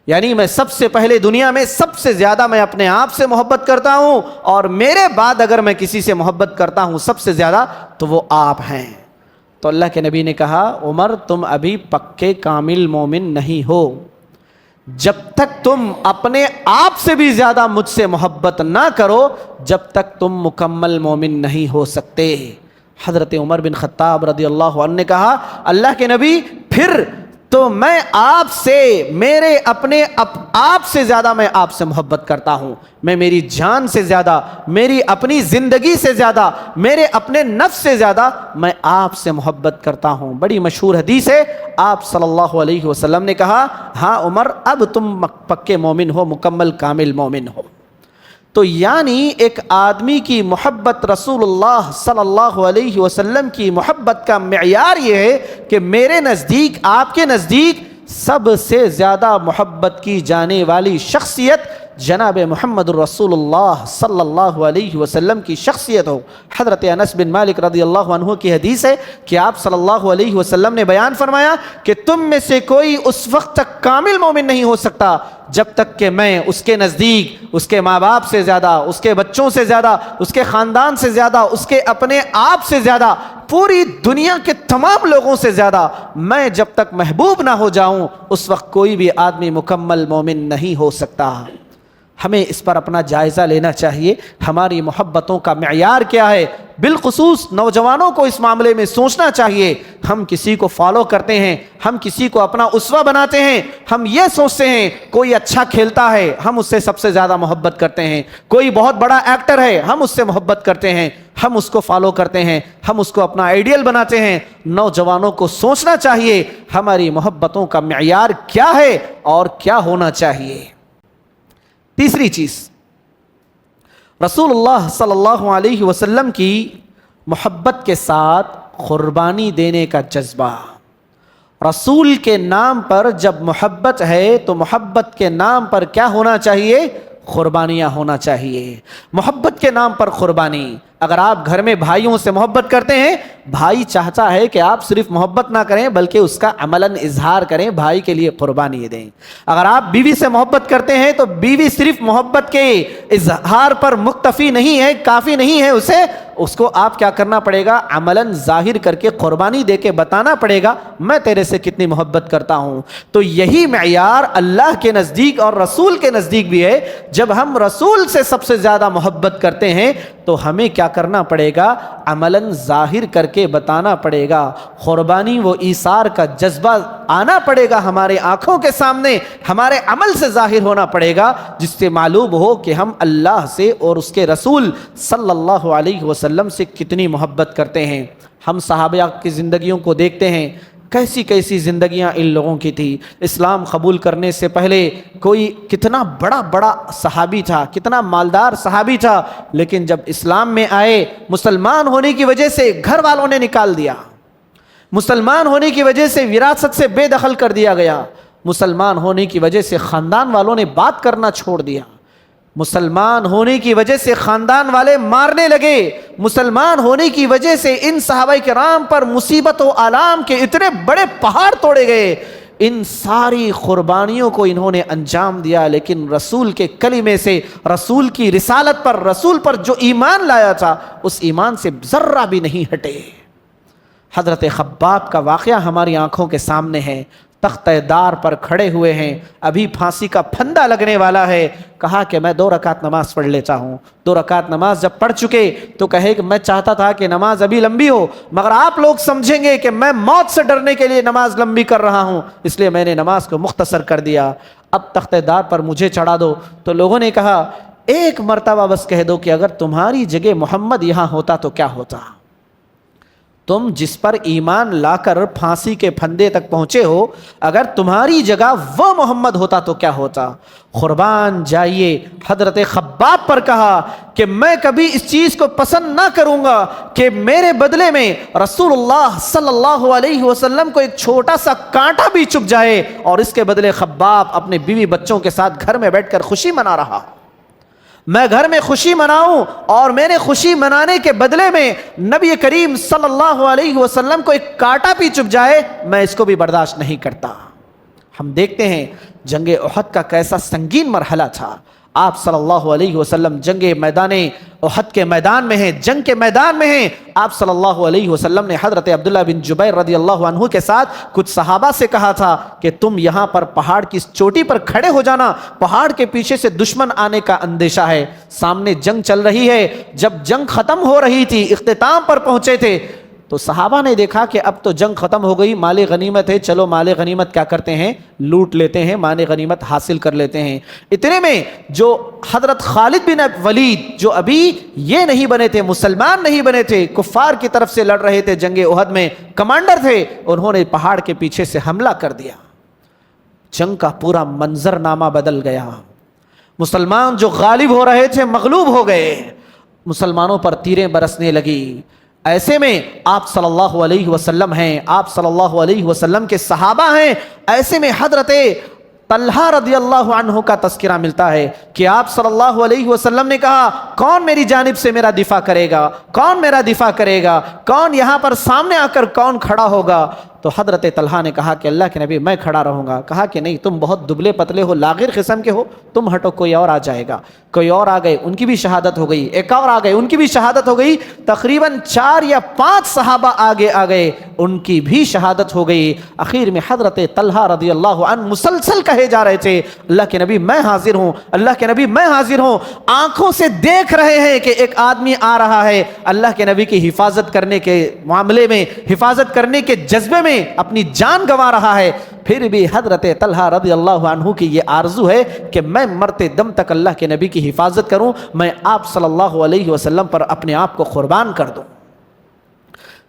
یعنی میں سب سے پہلے دنیا میں سب سے زیادہ میں اپنے آپ سے محبت کرتا ہوں، اور میرے بعد اگر میں کسی سے محبت کرتا ہوں سب سے زیادہ تو وہ آپ ہیں۔ تو اللہ کے نبی نے کہا عمر تم ابھی پکے کامل مومن نہیں ہو، جب تک تم اپنے آپ سے بھی زیادہ مجھ سے محبت نہ کرو جب تک تم مکمل مومن نہیں ہو سکتے۔ حضرت عمر بن خطاب رضی اللہ عنہ نے کہا اللہ کے نبی پھر تو میں آپ سے میرے اپنے آپ سے زیادہ میں آپ سے محبت کرتا ہوں، میں میری جان سے زیادہ، میری اپنی زندگی سے زیادہ، میرے اپنے نفس سے زیادہ میں آپ سے محبت کرتا ہوں۔ بڑی مشہور حدیث ہے، آپ صلی اللہ علیہ وسلم نے کہا ہاں عمر اب تم پکے مومن ہو، مکمل کامل مومن ہو۔ تو یعنی ایک آدمی کی محبت رسول اللہ صلی اللہ علیہ وسلم کی محبت کا معیار یہ ہے کہ میرے نزدیک، آپ کے نزدیک سب سے زیادہ محبت کی جانے والی شخصیت جناب محمد الرسول اللہ صلی اللہ علیہ وسلم کی شخصیت ہو۔ حضرت انس بن مالک رضی اللہ عنہ کی حدیث ہے کہ آپ صلی اللہ علیہ وسلم نے بیان فرمایا کہ تم میں سے کوئی اس وقت تک کامل مومن نہیں ہو سکتا جب تک کہ میں اس کے نزدیک اس کے ماں باپ سے زیادہ، اس کے بچوں سے زیادہ، اس کے خاندان سے زیادہ، اس کے اپنے آپ سے زیادہ، پوری دنیا کے تمام لوگوں سے زیادہ میں جب تک محبوب نہ ہو جاؤں اس وقت کوئی بھی آدمی مکمل مومن نہیں ہو سکتا۔ ہمیں اس پر اپنا جائزہ لینا چاہیے، ہماری محبتوں کا معیار کیا ہے؟ بالخصوص نوجوانوں کو اس معاملے میں سوچنا چاہیے۔ ہم کسی کو فالو کرتے ہیں، ہم کسی کو اپنا اسوہ بناتے ہیں، ہم یہ سوچتے ہیں کوئی اچھا کھیلتا ہے ہم اس سے سب سے زیادہ محبت کرتے ہیں، کوئی بہت بڑا ایکٹر ہے ہم اس سے محبت کرتے ہیں، ہم اس کو فالو کرتے ہیں، ہم اس کو اپنا آئیڈیل بناتے ہیں۔ نوجوانوں کو سوچنا چاہیے ہماری محبتوں کا معیار کیا ہے اور کیا ہونا چاہیے۔ تیسری چیز، رسول اللہ صلی اللہ علیہ وسلم کی محبت کے ساتھ قربانی دینے کا جذبہ۔ رسول کے نام پر جب محبت ہے تو محبت کے نام پر کیا ہونا چاہیے؟ قربانیاں ہونا چاہیے۔ محبت کے نام پر قربانی۔ اگر آپ گھر میں بھائیوں سے محبت کرتے ہیں، بھائی چاہتا ہے کہ آپ صرف محبت نہ کریں بلکہ اس کا عملاً اظہار کریں، بھائی کے لیے قربانی دیں۔ اگر آپ بیوی سے محبت کرتے ہیں تو بیوی صرف محبت کے اظہار پر مکتفی نہیں ہے، کافی نہیں ہے، اس کو آپ کیا کرنا پڑے گا؟ عملاً ظاہر کر کے قربانی دے کے بتانا پڑے گا میں تیرے سے کتنی محبت کرتا ہوں۔ تو یہی معیار اللہ کے نزدیک اور رسول کے نزدیک بھی ہے۔ جب ہم رسول سے سب سے زیادہ محبت کرتے ہیں تو ہمیں کیا کرنا پڑے گا؟ عملاً ظاہر کر کے بتانا پڑے گا، قربانی و ایثار کا جذبہ آنا پڑے گا ہمارے آنکھوں کے سامنے، ہمارے عمل سے ظاہر ہونا پڑے گا، جس سے معلوم ہو کہ ہم اللہ سے اور اس کے رسول صلی اللہ علیہ وسلم سے کتنی محبت کرتے ہیں۔ ہم صحابہ کی زندگیوں کو دیکھتے ہیں، کیسی کیسی زندگیاں ان لوگوں کی تھی۔ اسلام قبول کرنے سے پہلے کوئی کتنا بڑا صحابی تھا، کتنا مالدار صحابی تھا، لیکن جب اسلام میں آئے مسلمان ہونے کی وجہ سے گھر والوں نے نکال دیا، مسلمان ہونے کی وجہ سے وراثت سے بے دخل کر دیا گیا، مسلمان ہونے کی وجہ سے خاندان والوں نے بات کرنا چھوڑ دیا، مسلمان ہونے کی وجہ سے خاندان والے مارنے لگے، مسلمان ہونے کی وجہ سے ان صحابہ کرام پر مصیبت و آلام کے اتنے بڑے پہاڑ توڑے گئے۔ ان ساری قربانیوں کو انہوں نے انجام دیا، لیکن رسول کے کلمے سے، رسول کی رسالت پر، رسول پر جو ایمان لایا تھا اس ایمان سے ذرہ بھی نہیں ہٹے۔ حضرت خباب کا واقعہ ہماری آنکھوں کے سامنے ہے، تختہ دار پر کھڑے ہوئے ہیں، ابھی پھانسی کا پھندا لگنے والا ہے، کہا کہ میں 2 رکعت نماز پڑھ لیتا ہوں۔ 2 رکعت نماز جب پڑھ چکے تو کہے کہ میں چاہتا تھا کہ نماز ابھی لمبی ہو، مگر آپ لوگ سمجھیں گے کہ میں موت سے ڈرنے کے لیے نماز لمبی کر رہا ہوں، اس لیے میں نے نماز کو مختصر کر دیا، اب تختہ دار پر مجھے چڑھا دو۔ تو لوگوں نے کہا ایک مرتبہ بس کہہ دو کہ اگر تمہاری جگہ محمد یہاں ہوتا تو کیا ہوتا؟ تم جس پر ایمان لا کر پھانسی کے پھندے تک پہنچے ہو، اگر تمہاری جگہ وہ محمد ہوتا تو کیا ہوتا؟ قربان جائیے۔ حضرت خباب پر کہا کہ میں کبھی اس چیز کو پسند نہ کروں گا کہ میرے بدلے میں رسول اللہ صلی اللہ علیہ وسلم کو ایک چھوٹا سا کانٹا بھی چبھ جائے، اور اس کے بدلے خباب اپنے بیوی بچوں کے ساتھ گھر میں بیٹھ کر خوشی منا رہا، میں گھر میں خوشی مناؤں اور میرے خوشی منانے کے بدلے میں نبی کریم صلی اللہ علیہ وسلم کو ایک کانٹا بھی چبھ جائے، میں اس کو بھی برداشت نہیں کرتا۔ ہم دیکھتے ہیں جنگ احد کا کیسا سنگین مرحلہ تھا۔ آپ صلی اللہ علیہ وسلم جنگ میدان احد کے میدان میں ہیں، جنگ کے میدان میں ہیں، آپ صلی اللہ علیہ وسلم نے حضرت عبداللہ بن جبیر رضی اللہ عنہ کے ساتھ کچھ صحابہ سے کہا تھا کہ تم یہاں پر پہاڑ کی چوٹی پر کھڑے ہو جانا، پہاڑ کے پیچھے سے دشمن آنے کا اندیشہ ہے، سامنے جنگ چل رہی ہے۔ جب جنگ ختم ہو رہی تھی، اختتام پر پہنچے تھے، تو صحابہ نے دیکھا کہ اب تو جنگ ختم ہو گئی، مال غنیمت ہے، چلو مال غنیمت کیا کرتے ہیں، لوٹ لیتے ہیں، مال غنیمت حاصل کر لیتے ہیں۔ اتنے میں جو حضرت خالد بن ولید، جو ابھی یہ نہیں بنے تھے، مسلمان نہیں بنے تھے، کفار کی طرف سے لڑ رہے تھے، جنگ احد میں کمانڈر تھے، انہوں نے پہاڑ کے پیچھے سے حملہ کر دیا۔ جنگ کا پورا منظر نامہ بدل گیا، مسلمان جو غالب ہو رہے تھے مغلوب ہو گئے، مسلمانوں پر تیریں برسنے لگی۔ ایسے میں آپ صلی اللہ علیہ وسلم ہیں، آپ صلی اللہ علیہ وسلم کے صحابہ ہیں، ایسے میں حضرت طلحہ رضی اللہ عنہ کا تذکرہ ملتا ہے کہ آپ صلی اللہ علیہ وسلم نے کہا کون میری جانب سے میرا دفاع کرے گا، کون میرا دفاع کرے گا، کون یہاں پر سامنے آ کر کون کھڑا ہوگا؟ تو حضرت طلحہ نے کہا کہ اللہ کے نبی میں کھڑا رہوں گا۔ کہا کہ نہیں، تم بہت دبلے پتلے ہو، لاغر قسم کے ہو، تم ہٹو، کوئی اور آ جائے گا۔ کوئی اور آ گئے، ان کی بھی شہادت ہو گئی، ایک اور آ گئے، ان کی بھی شہادت ہو گئی، تقریباً 4 یا 5 صحابہ آگے آ گئے، ان کی بھی شہادت ہو گئی۔ آخر میں حضرت طلحہ رضی اللہ عنہ مسلسل کہے جا رہے تھے اللہ کے نبی میں حاضر ہوں، اللہ کے نبی میں حاضر ہوں، آنکھوں سے دیکھ رہے ہیں کہ ایک آدمی آ رہا ہے، اللہ کے نبی کی حفاظت کرنے کے معاملے میں، حفاظت کرنے کے جذبے میں اپنی جان گنوا رہا ہے، پھر بھی حضرت طلحہ رضی اللہ عنہ کی یہ آرزو ہے کہ میں مرتے دم تک اللہ کے نبی کی حفاظت کروں، میں آپ صلی اللہ علیہ وسلم پر اپنے آپ کو قربان کر دوں۔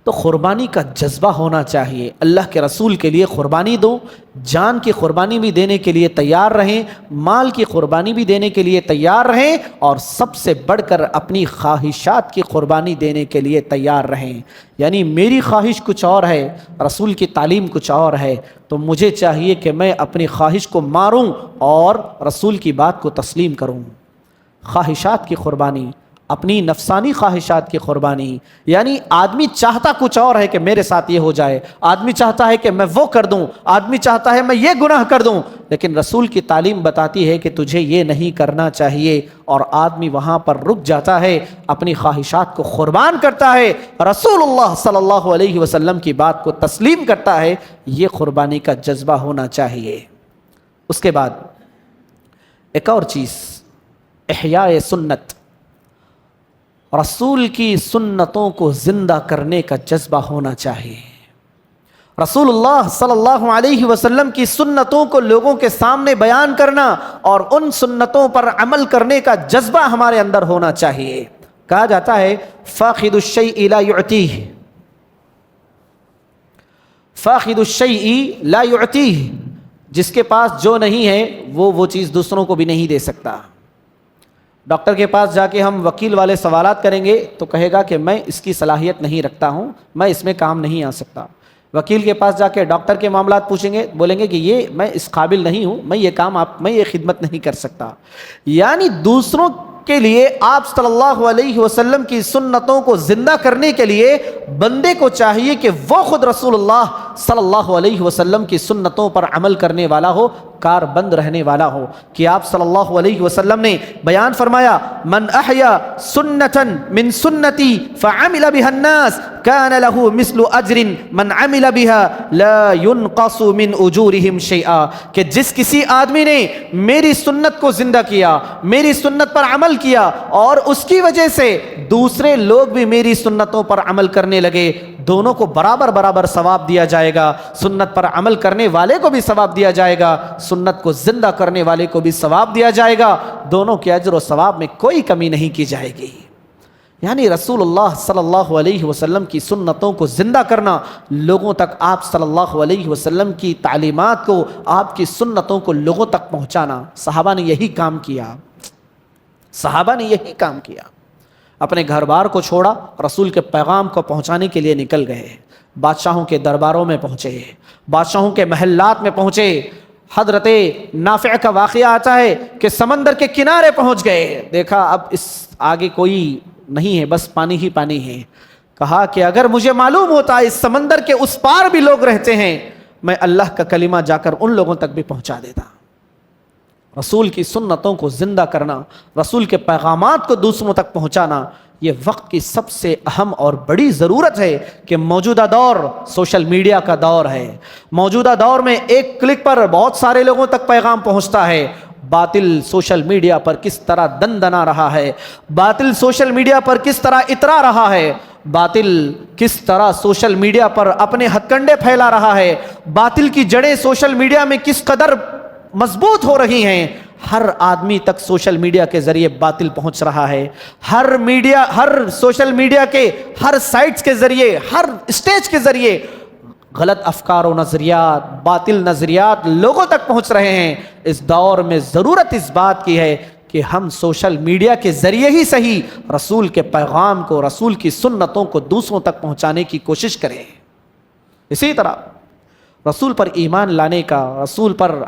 تو قربانی کا جذبہ ہونا چاہیے، اللہ کے رسول کے لیے قربانی دو، جان کی قربانی بھی دینے کے لیے تیار رہیں، مال کی قربانی بھی دینے کے لیے تیار رہیں، اور سب سے بڑھ کر اپنی خواہشات کی قربانی دینے کے لیے تیار رہیں۔ یعنی میری خواہش کچھ اور ہے، رسول کی تعلیم کچھ اور ہے، تو مجھے چاہیے کہ میں اپنی خواہش کو ماروں اور رسول کی بات کو تسلیم کروں۔ خواہشات کی قربانی، اپنی نفسانی خواہشات کی قربانی، یعنی آدمی چاہتا کچھ اور ہے کہ میرے ساتھ یہ ہو جائے، آدمی چاہتا ہے کہ میں وہ کر دوں، آدمی چاہتا ہے میں یہ گناہ کر دوں، لیکن رسول کی تعلیم بتاتی ہے کہ تجھے یہ نہیں کرنا چاہیے، اور آدمی وہاں پر رک جاتا ہے، اپنی خواہشات کو قربان کرتا ہے، رسول اللہ صلی اللہ علیہ وسلم کی بات کو تسلیم کرتا ہے۔ یہ قربانی کا جذبہ ہونا چاہیے۔ اس کے بعد ایک اور چیز، احیاء سنت، رسول کی سنتوں کو زندہ کرنے کا جذبہ ہونا چاہیے۔ رسول اللہ صلی اللہ علیہ وسلم کی سنتوں کو لوگوں کے سامنے بیان کرنا اور ان سنتوں پر عمل کرنے کا جذبہ ہمارے اندر ہونا چاہیے۔ کہا جاتا ہے فاقد الشیء لا یعطیہ، فاقد الشیء لا یعطیہ، جس کے پاس جو نہیں ہے وہ چیز دوسروں کو بھی نہیں دے سکتا۔ ڈاکٹر کے پاس جا کے ہم وکیل والے سوالات کریں گے تو کہے گا کہ میں اس کی صلاحیت نہیں رکھتا ہوں، میں اس میں کام نہیں آ سکتا۔ وکیل کے پاس جا کے ڈاکٹر کے معاملات پوچھیں گے، بولیں گے کہ یہ میں اس قابل نہیں ہوں، میں یہ کام میں یہ خدمت نہیں کر سکتا۔ یعنی دوسروں کے لیے آپ صلی اللہ علیہ وسلم کی سنتوں کو زندہ کرنے کے لیے بندے کو چاہیے کہ وہ خود رسول اللہ صلی اللہ علیہ وسلم کی سنتوں پر عمل کرنے والا ہو، کار بند رہنے والا ہو۔ کہ آپ صلی اللہ علیہ وسلم نے بیان فرمایا من احیا سنتا من سنتی فعمل بها الناس كان له مثل اجر من عمل بها لا ينقص من اجورهم شيئا، کہ جس کسی آدمی نے میری سنت کو زندہ کیا، میری سنت پر عمل کیا، اور اس کی وجہ سے دوسرے لوگ بھی میری سنتوں پر عمل کرنے لگے، دونوں کو برابر برابر ثواب دیا جائے گا۔ سنت پر عمل کرنے والے کو بھی ثواب دیا جائے گا، سنت کو زندہ کرنے والے کو بھی ثواب دیا جائے گا، دونوں کے اجر و ثواب میں کوئی کمی نہیں کی جائے گی۔ یعنی رسول اللہ صلی اللہ علیہ وسلم کی سنتوں کو زندہ کرنا، لوگوں تک آپ صلی اللہ علیہ وسلم کی تعلیمات کو، آپ کی سنتوں کو لوگوں تک پہنچانا، صحابہ نے یہی کام کیا، صحابہ نے یہی کام کیا۔ اپنے گھر بار کو چھوڑا، رسول کے پیغام کو پہنچانے کے لیے نکل گئے، بادشاہوں کے درباروں میں پہنچے، بادشاہوں کے محلات میں پہنچے۔ حضرت نافع کا واقعہ آتا ہے کہ سمندر کے کنارے پہنچ گئے، دیکھا اب اس آگے کوئی نہیں ہے، بس پانی ہی پانی ہے۔ کہا کہ اگر مجھے معلوم ہوتا اس سمندر کے اس پار بھی لوگ رہتے ہیں، میں اللہ کا کلمہ جا کر ان لوگوں تک بھی پہنچا دیتا۔ رسول کی سنتوں کو زندہ کرنا، رسول کے پیغامات کو دوسروں تک پہنچانا، یہ وقت کی سب سے اہم اور بڑی ضرورت ہے کہ موجودہ دور سوشل میڈیا کا دور ہے۔ موجودہ دور میں ایک کلک پر بہت سارے لوگوں تک پیغام پہنچتا ہے۔ باطل سوشل میڈیا پر کس طرح دندنا رہا ہے، باطل سوشل میڈیا پر کس طرح اترا رہا ہے، باطل کس طرح سوشل میڈیا پر اپنے ہتھ کنڈے پھیلا رہا ہے، باطل کی جڑیں سوشل میڈیا میں کس قدر مضبوط ہو رہی ہیں۔ ہر آدمی تک سوشل میڈیا کے ذریعے باطل پہنچ رہا ہے، ہر سوشل میڈیا کے ہر سائٹس کے ذریعے، ہر اسٹیج کے ذریعے غلط افکار و نظریات، باطل نظریات لوگوں تک پہنچ رہے ہیں۔ اس دور میں ضرورت اس بات کی ہے کہ ہم سوشل میڈیا کے ذریعے ہی صحیح رسول کے پیغام کو، رسول کی سنتوں کو دوسروں تک پہنچانے کی کوشش کریں۔ اسی طرح رسول پر ایمان لانے کا، رسول پر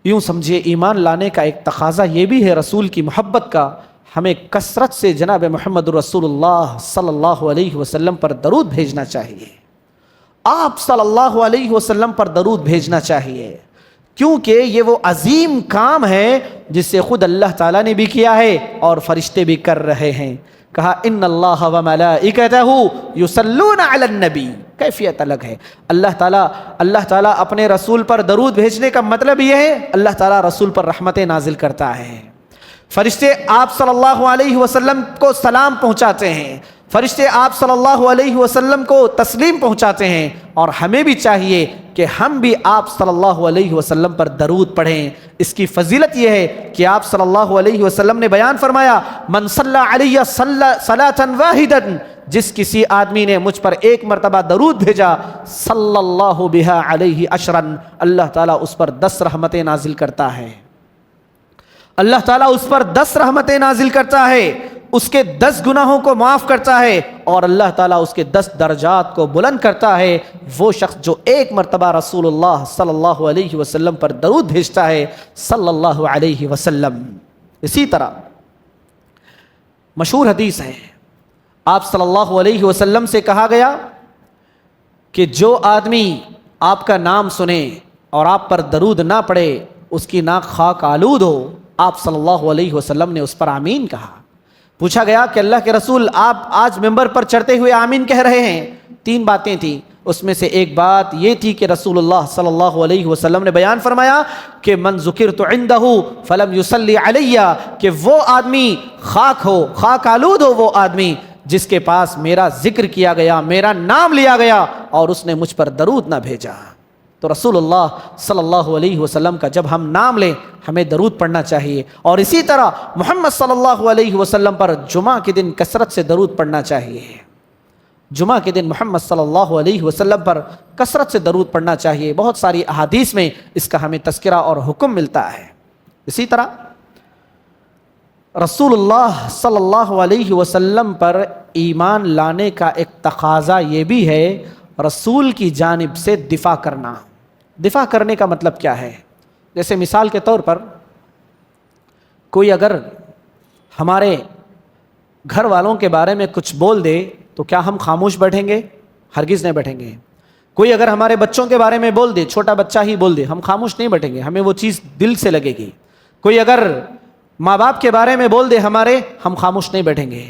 یوں سمجھے ایمان لانے کا ایک تقاضا یہ بھی ہے رسول کی محبت کا، ہمیں کثرت سے جناب محمد رسول اللہ صلی اللہ علیہ وسلم پر درود بھیجنا چاہیے۔ آپ صلی اللہ علیہ وسلم پر درود بھیجنا چاہیے، کیونکہ یہ وہ عظیم کام ہے جس سے خود اللہ تعالیٰ نے بھی کیا ہے اور فرشتے بھی کر رہے ہیں۔ کہا ان اللہ و ملائکتہ یصلون علی النبی، کیفیت الگ ہے۔ اللہ تعالیٰ اپنے رسول پر درود بھیجنے کا مطلب یہ ہے اللہ تعالیٰ رسول پر رحمتیں نازل کرتا ہے۔ فرشتے آپ صلی اللہ علیہ وسلم کو سلام پہنچاتے ہیں، فرشتے آپ صلی اللہ علیہ وسلم کو تسلیم پہنچاتے ہیں، اور ہمیں بھی چاہیے کہ ہم بھی آپ صلی اللہ علیہ وسلم پر درود پڑھیں۔ اس کی فضیلت یہ ہے کہ آپ صلی اللہ علیہ وسلم نے بیان فرمایا من صلی علیہ صلاۃ واحدۃ، جس کسی آدمی نے مجھ پر ایک مرتبہ درود بھیجا صلی اللہ بہا علیہ عشرا، اللہ تعالیٰ اس پر 10 رحمتیں نازل کرتا ہے۔ اللہ تعالیٰ اس پر 10 رحمتیں نازل کرتا ہے، اس کے 10 گناہوں کو معاف کرتا ہے، اور اللہ تعالیٰ اس کے 10 درجات کو بلند کرتا ہے۔ وہ شخص جو ایک مرتبہ رسول اللہ صلی اللہ علیہ وسلم پر درود بھیجتا ہے صلی اللہ علیہ وسلم۔ اسی طرح مشہور حدیث ہے، آپ صلی اللہ علیہ وسلم سے کہا گیا کہ جو آدمی آپ کا نام سنے اور آپ پر درود نہ پڑے اس کی ناک خاک آلود ہو۔ آپ صلی اللہ علیہ وسلم نے اس پر آمین کہا۔ پوچھا گیا کہ اللہ کے رسول آپ آج ممبر پر چڑھتے ہوئے آمین کہہ رہے ہیں، 3 باتیں تھیں، اس میں سے ایک بات یہ تھی کہ رسول اللہ صلی اللہ علیہ وسلم نے بیان فرمایا کہ من ذکرت عنده فلم یصلی علیہ، کہ وہ آدمی خاک آلود ہو وہ آدمی جس کے پاس میرا ذکر کیا گیا، میرا نام لیا گیا اور اس نے مجھ پر درود نہ بھیجا۔ تو رسول اللہ صلی اللہ علیہ وسلم کا جب ہم نام لیں ہمیں درود پڑھنا چاہیے، اور اسی طرح محمد صلی اللہ علیہ وسلم پر جمعہ کے دن کثرت سے درود پڑھنا چاہیے۔ جمعہ کے دن محمد صلی اللہ علیہ وسلم پر کثرت سے درود پڑھنا چاہیے۔ بہت ساری احادیث میں اس کا ہمیں تذکرہ اور حکم ملتا ہے۔ اسی طرح رسول اللہ صلی اللہ علیہ وسلم پر ایمان لانے کا ایک تقاضا یہ بھی ہے رسول کی جانب سے دفاع کرنا۔ دفاع کرنے کا مطلب کیا ہے؟ جیسے مثال کے طور پر کوئی اگر ہمارے گھر والوں کے بارے میں کچھ بول دے تو کیا ہم خاموش بیٹھیں گے؟ ہرگز نہیں بیٹھیں گے۔ کوئی اگر ہمارے بچوں کے بارے میں بول دے، چھوٹا بچہ ہی بول دے، ہم خاموش نہیں بیٹھیں گے، ہمیں وہ چیز دل سے لگے گی۔ کوئی اگر ماں باپ کے بارے میں بول دے ہم خاموش نہیں بیٹھیں گے۔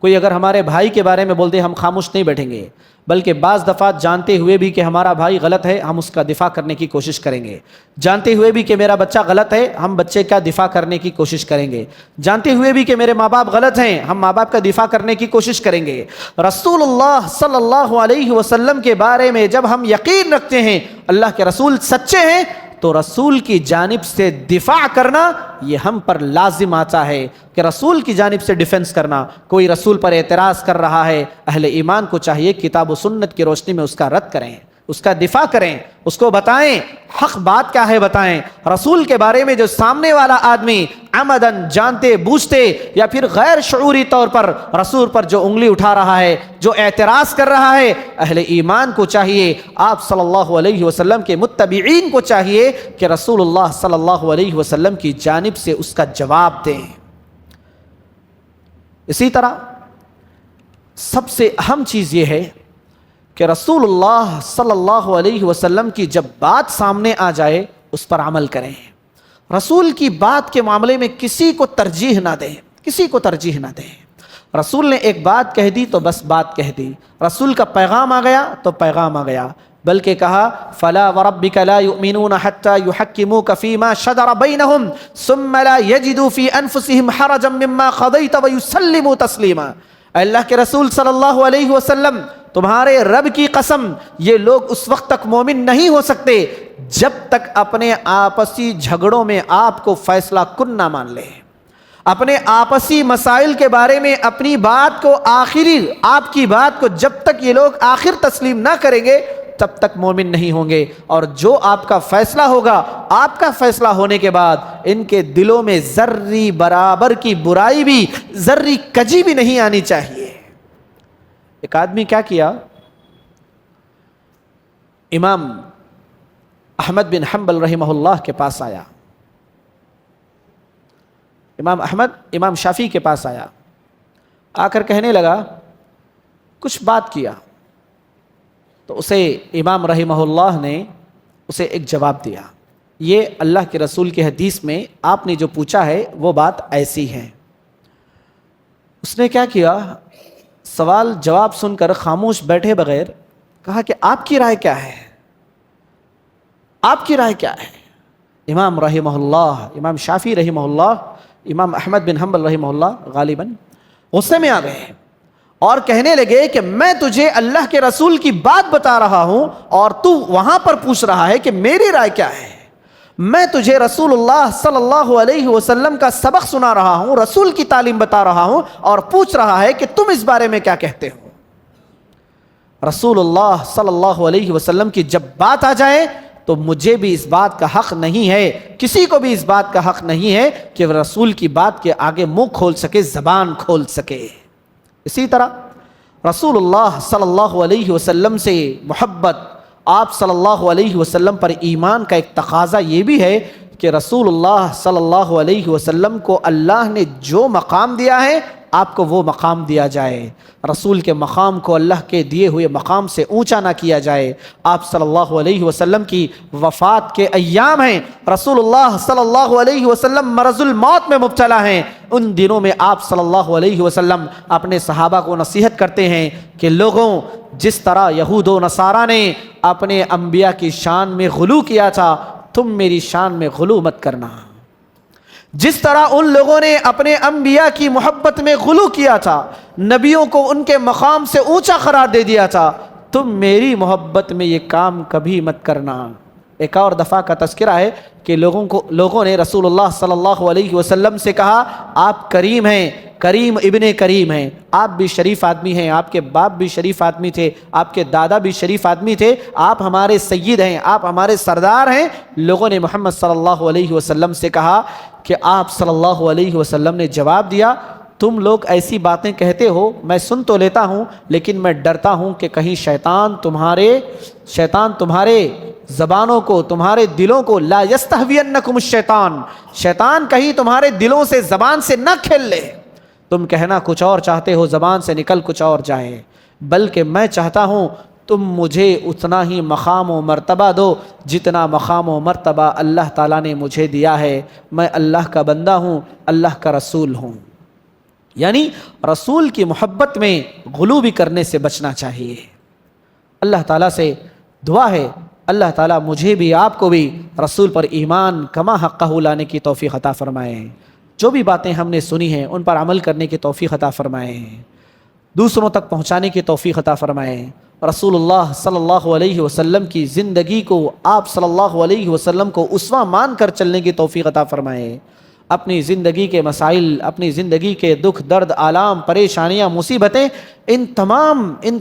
کوئی اگر ہمارے بھائی کے بارے میں بول دے ہم خاموش نہیں بیٹھیں گے، بلکہ بعض دفعات جانتے ہوئے بھی کہ ہمارا بھائی غلط ہے ہم اس کا دفاع کرنے کی کوشش کریں گے، جانتے ہوئے بھی کہ میرا بچہ غلط ہے ہم بچے کا دفاع کرنے کی کوشش کریں گے، جانتے ہوئے بھی کہ میرے ماں باپ غلط ہیں ہم ماں باپ کا دفاع کرنے کی کوشش کریں گے۔ رسول اللہ صلی اللہ علیہ وسلم کے بارے میں جب ہم یقین رکھتے ہیں اللہ کے رسول سچے ہیں تو رسول کی جانب سے دفاع کرنا یہ ہم پر لازم آتا ہے کہ رسول کی جانب سے ڈیفنس کرنا۔ کوئی رسول پر اعتراض کر رہا ہے، اہل ایمان کو چاہیے کتاب و سنت کی روشنی میں اس کا رد کریں، اس کا دفاع کریں، اس کو بتائیں حق بات کیا ہے، بتائیں رسول کے بارے میں جو سامنے والا آدمی عمدن جانتے بوجھتے یا پھر غیر شعوری طور پر رسول پر جو انگلی اٹھا رہا ہے، جو اعتراض کر رہا ہے، اہل ایمان کو چاہیے، آپ صلی اللہ علیہ وسلم کے متبعین کو چاہیے کہ رسول اللہ صلی اللہ علیہ وسلم کی جانب سے اس کا جواب دیں۔ اسی طرح سب سے اہم چیز یہ ہے کہ رسول اللہ صلی اللہ علیہ وسلم کی جب بات سامنے آ جائے اس پر عمل کریں۔ رسول کی بات کے معاملے میں کسی کو ترجیح نہ دیں، کسی کو ترجیح نہ دیں۔ رسول نے ایک بات کہہ دی تو بس بات کہہ دی، رسول کا پیغام آ گیا تو پیغام آ گیا، بلکہ کہا فلا وربک لا یؤمنون حتی یحکموک فیما شجر بینہم ثم لا یجدوا فی انفسہم حرجا مما قضیت ویسلموا تسلیما۔ اے اللہ کے رسول صلی اللہ علیہ وسلم، تمہارے رب کی قسم، یہ لوگ اس وقت تک مومن نہیں ہو سکتے جب تک اپنے آپسی جھگڑوں میں آپ کو فیصلہ کن نہ مان لیں، اپنے آپسی مسائل کے بارے میں اپنی بات کو آپ کی بات کو جب تک یہ لوگ آخر تسلیم نہ کریں گے تب تک مومن نہیں ہوں گے۔ اور جو آپ کا فیصلہ ہوگا، آپ کا فیصلہ ہونے کے بعد ان کے دلوں میں ذری برابر کی برائی بھی، ذری کجی بھی نہیں آنی چاہیے۔ ایک آدمی کیا کیا، امام احمد بن حنبل رحمہ اللہ کے پاس آیا، امام احمد امام شافعی کے پاس آیا، آ کر کہنے لگا، کچھ بات کیا، تو اسے امام رحمہ اللہ نے اسے ایک جواب دیا، یہ اللہ کے رسول کی حدیث میں آپ نے جو پوچھا ہے وہ بات ایسی ہے۔ اس نے کیا کیا، سوال جواب سن کر خاموش بیٹھے بغیر کہا کہ آپ کی رائے کیا ہے، آپ کی رائے کیا ہے؟ امام رحمہ اللہ، امام شافعی رحمہ اللہ، امام احمد بن حنبل رحمہ اللہ غالباً غصے میں آ گئے اور کہنے لگے کہ میں تجھے اللہ کے رسول کی بات بتا رہا ہوں اور تو وہاں پر پوچھ رہا ہے کہ میری رائے کیا ہے۔ میں تجھے رسول اللہ صلی اللہ علیہ وسلم کا سبق سنا رہا ہوں، رسول کی تعلیم بتا رہا ہوں، اور پوچھ رہا ہے کہ تم اس بارے میں کیا کہتے ہو۔ رسول اللہ صلی اللہ علیہ وسلم کی جب بات آ جائے تو مجھے بھی اس بات کا حق نہیں ہے، کسی کو بھی اس بات کا حق نہیں ہے کہ رسول کی بات کے آگے منہ کھول سکے، زبان کھول سکے۔ اسی طرح رسول اللہ صلی اللہ علیہ وسلم سے محبت، آپ صلی اللہ علیہ وسلم پر ایمان کا ایک تقاضا یہ بھی ہے کہ رسول اللہ صلی اللہ علیہ وسلم کو اللہ نے جو مقام دیا ہے آپ کو وہ مقام دیا جائے، رسول کے مقام کو اللہ کے دیے ہوئے مقام سے اونچا نہ کیا جائے۔ آپ صلی اللہ علیہ وسلم کی وفات کے ایام ہیں، رسول اللہ صلی اللہ علیہ وسلم مرض الموت میں مبتلا ہیں، ان دنوں میں آپ صلی اللہ علیہ وسلم اپنے صحابہ کو نصیحت کرتے ہیں کہ لوگوں، جس طرح یہود و نصارہ نے اپنے انبیاء کی شان میں غلو کیا تھا، تم میری شان میں غلو مت کرنا۔ جس طرح ان لوگوں نے اپنے انبیاء کی محبت میں غلو کیا تھا، نبیوں کو ان کے مقام سے اونچا قرار دے دیا تھا، تم میری محبت میں یہ کام کبھی مت کرنا۔ ایک اور دفعہ کا تذکرہ ہے کہ لوگوں نے رسول اللہ صلی اللہ علیہ وسلم سے کہا، آپ کریم ہیں، کریم ابن کریم ہیں، آپ بھی شریف آدمی ہیں، آپ کے باپ بھی شریف آدمی تھے، آپ کے دادا بھی شریف آدمی تھے، آپ ہمارے سید ہیں، آپ ہمارے سردار ہیں۔ لوگوں نے محمد صلی اللہ علیہ وسلم سے کہا کہ آپ صلی اللہ علیہ وسلم نے جواب دیا، تم لوگ ایسی باتیں کہتے ہو، میں سن تو لیتا ہوں لیکن میں ڈرتا ہوں کہ کہیں شیطان تمہارے زبانوں کو، تمہارے دلوں کو، لا یستہوینکم الشیطان، شیطان کہیں تمہارے دلوں سے، زبان سے نہ کھیل لے، تم کہنا کچھ اور چاہتے ہو، زبان سے نکل کچھ اور جائے، بلکہ میں چاہتا ہوں تم مجھے اتنا ہی مقام و مرتبہ دو جتنا مقام و مرتبہ اللہ تعالیٰ نے مجھے دیا ہے، میں اللہ کا بندہ ہوں، اللہ کا رسول ہوں۔ یعنی رسول کی محبت میں غلو بھی کرنے سے بچنا چاہیے۔ اللہ تعالیٰ سے دعا ہے، اللہ تعالیٰ مجھے بھی آپ کو بھی رسول پر ایمان کما حقہ لانے کی توفیق عطا فرمائے، جو بھی باتیں ہم نے سنی ہیں ان پر عمل کرنے کی توفیق عطا فرمائے، دوسروں تک پہنچانے کی توفیق عطا فرمائے، رسول اللہ صلی اللہ علیہ وسلم کی زندگی کو، آپ صلی اللہ علیہ وسلم کو اسوہ مان کر چلنے کی توفیق عطا فرمائے، اپنی زندگی کے مسائل، اپنی زندگی کے دکھ درد آلام پریشانیاں مصیبتیں، ان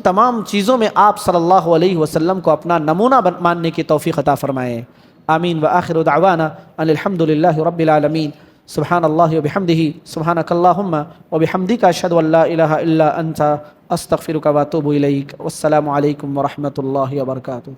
تمام چیزوں میں آپ صلی اللہ علیہ وسلم کو اپنا نمونہ ماننے کی توفیق عطا فرمائے۔ آمین وآخر دعوانا ان الحمد للہ رب العالمین۔ سبحان اللہ وبحمدہ، سبحانک اللہم وبحمدک، اشہد ان لا الہ الا انت، استغفرک واتوب الیک۔ والسلام علیکم ورحمۃ اللہ وبرکاتہ۔